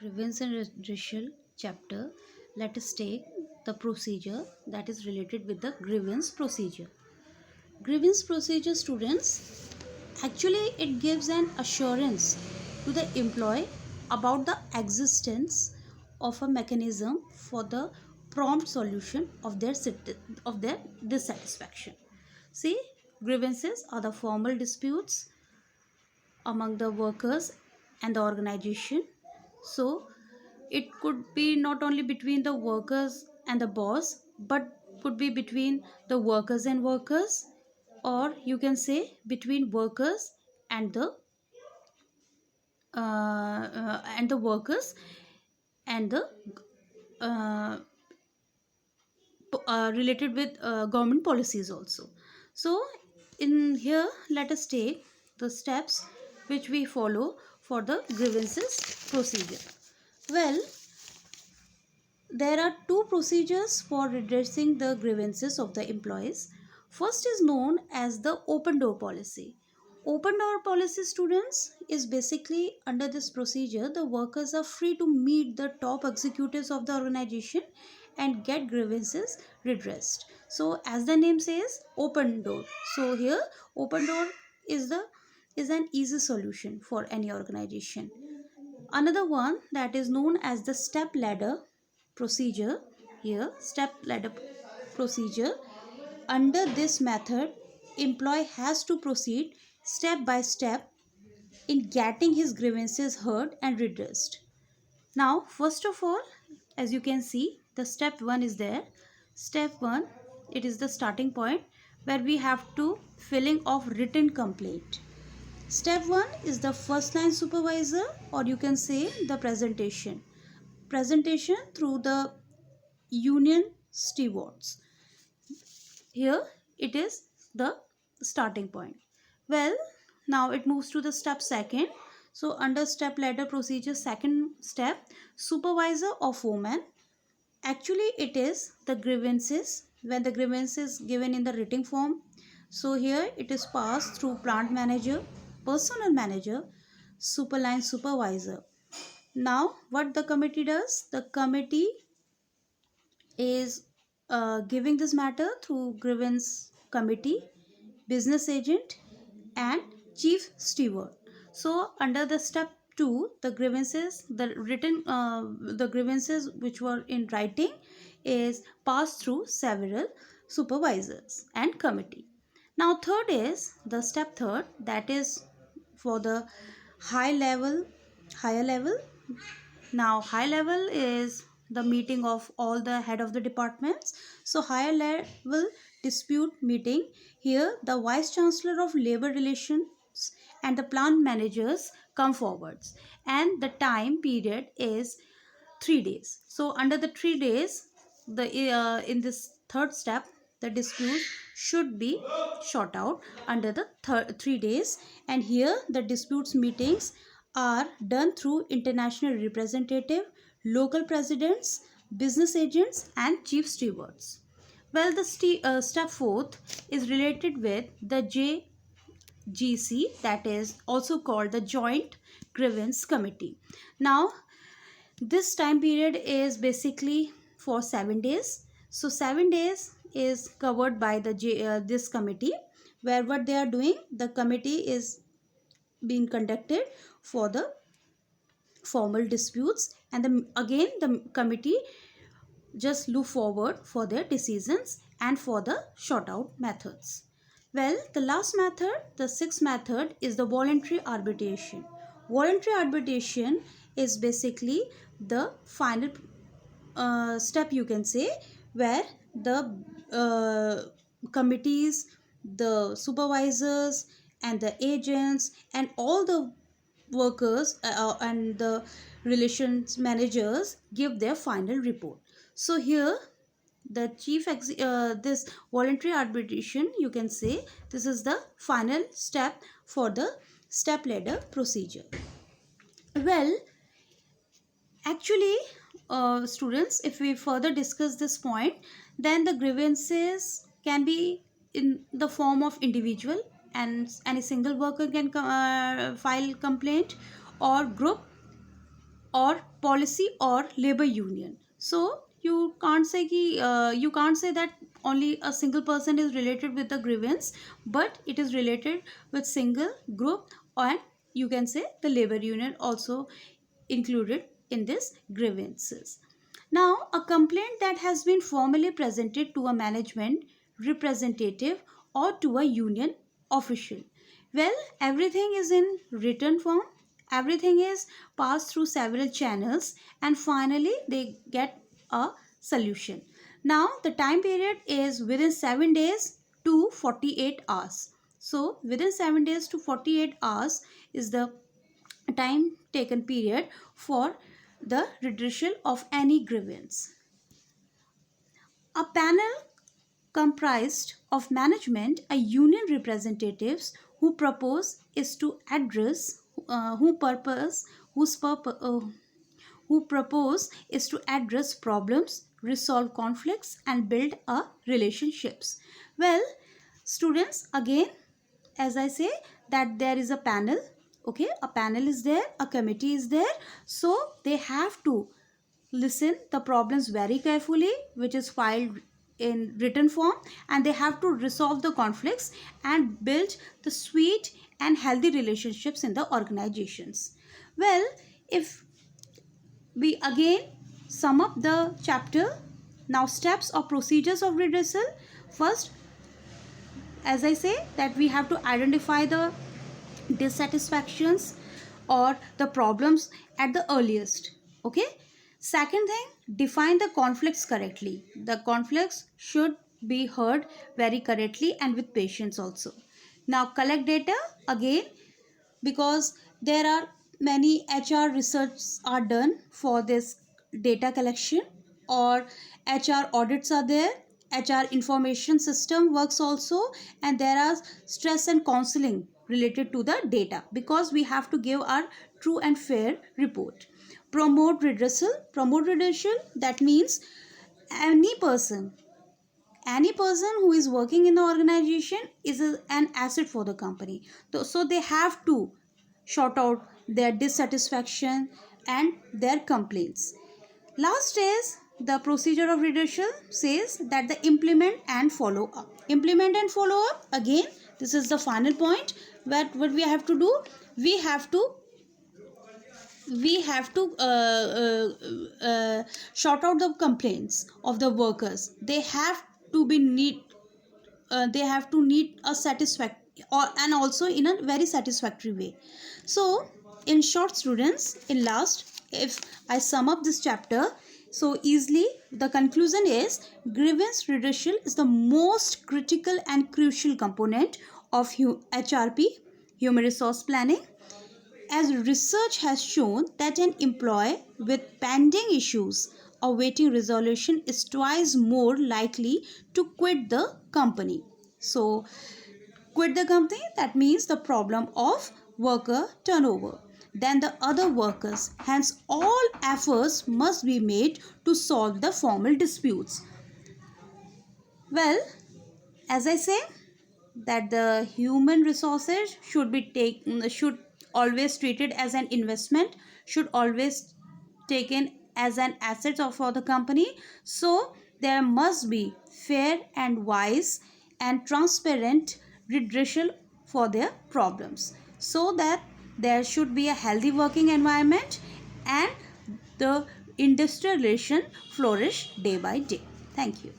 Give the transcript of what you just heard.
Grievance and redressal chapter, let us take the procedure that is related with the grievance procedure. Grievance procedure, students, actually it gives an assurance to the employee about the existence of a mechanism for the prompt solution of their dissatisfaction. See, grievances are the formal disputes among the workers and the organization. So it could be not only between the workers and the boss, but could be between the workers and workers, or you can say between workers and the workers and the uh, related with government policies also. So in here, let us take the steps which we follow for the grievances procedure. Well, there are two procedures for redressing the grievances of the employees. First is known as the open door policy. Open door policy, students, is basically under this procedure the workers are free to meet the top executives of the organization and get grievances redressed. So as the name says, open door. So here open door is an easy solution for any organization. Another one that is known as the step ladder procedure. Here, step ladder procedure. Under this method, employee has to proceed step by step in getting his grievances heard and redressed. Now, first of all, as you can see, the step 1 is there. Step 1, it is the starting point where we have to filling of written complaint. Step 1 is the first line supervisor, or you can say the presentation. Presentation through the union stewards. Here it is the starting point. Well, now it moves to the step second. So under step ladder procedure, second step, supervisor or foreman. Actually it is the grievances, when the grievances given in the written form. So here it is passed through plant manager, personnel manager, superline supervisor. Now what the committee does? The committee is giving this matter through grievance committee, business agent and chief steward. So under the step 2, the grievances, the grievances which were in writing is passed through several supervisors and committee. Now third is the step third, that is for the higher level. Now high level is the meeting of all the head of the departments. So higher level dispute meeting, here the vice chancellor of labor relations and the plant managers come forwards, and the time period is 3 days. So under the 3 days, the in this third step, the dispute should be shot out under the 3 days, and here the disputes meetings are done through international representative, local presidents, business agents and chief stewards. Well, the step fourth is related with the JGC, that is also called the Joint Grievance Committee. Now this time period is basically for 7 days. So 7 days is covered by the this committee, where what they are doing, the committee is being conducted for the formal disputes, and again the committee just look forward for their decisions and for the short out methods. Well, the last method, the sixth method, is the voluntary arbitration. Voluntary arbitration is basically the final step, you can say, where the committees, the supervisors and the agents and all the workers and the relations managers give their final report. So here the this voluntary arbitration, you can say, this is the final step for the step ladder procedure. Well, actually, students, if we further discuss this point, then the grievances can be in the form of individual, and any single worker can file complaint, or group or policy or labor union. So you can't say you can't say that only a single person is related with the grievance, but it is related with single group, and you can say the labor union also included in this grievances. Now, a complaint that has been formally presented to a management representative or to a union official. Well, everything is in written form, everything is passed through several channels, and finally they get a solution. Now, the time period is within 7 days to 48 hours. So, within 7 days to 48 hours is the time taken period for the redressal of any grievance. A panel comprised of management and union representatives who propose is to address whose purpose who propose is to address problems, resolve conflicts, and build a relationships. Well, students, again, as I say, that there is a panel. Okay, a panel is there, a committee is there, so they have to listen the problems very carefully, which is filed in written form, and they have to resolve the conflicts and build the sweet and healthy relationships in the organizations. Well, if we again sum up the chapter, now steps or procedures of redressal. First, as I say, that we have to identify the dissatisfactions or the problems at the earliest. Okay. Second thing, define the conflicts correctly. The conflicts should be heard very correctly and with patience also. Now collect data again, because there are many HR research are done for this data collection, or HR audits are there, HR information system works also, and there are stress and counseling related to the data, because we have to give our true and fair report. Promote redressal, that means any person who is working in the organization is an asset for the company. So they have to sort out their dissatisfaction and their complaints. Last is the procedure of redressal says that the implement and follow up. Implement and follow up, again, this is the final point. What we have to do, we have to sort out the complaints of the workers. They have to be need a satisfactory, or and also in a very satisfactory way. So in short, students, in last, if I sum up this chapter so easily, the conclusion is grievance redressal is the most critical and crucial component of HRP, human resource planning, as research has shown that an employee with pending issues awaiting resolution is twice more likely to quit the company. So, quit the company, that means the problem of worker turnover, than the other workers. Hence, all efforts must be made to solve the formal disputes. Well, as I say, that the human resources should always treated as an investment, should always taken as an asset for the company. So there must be fair and wise and transparent redressal for their problems, so that there should be a healthy working environment and the industrial relation flourish day by day. Thank you.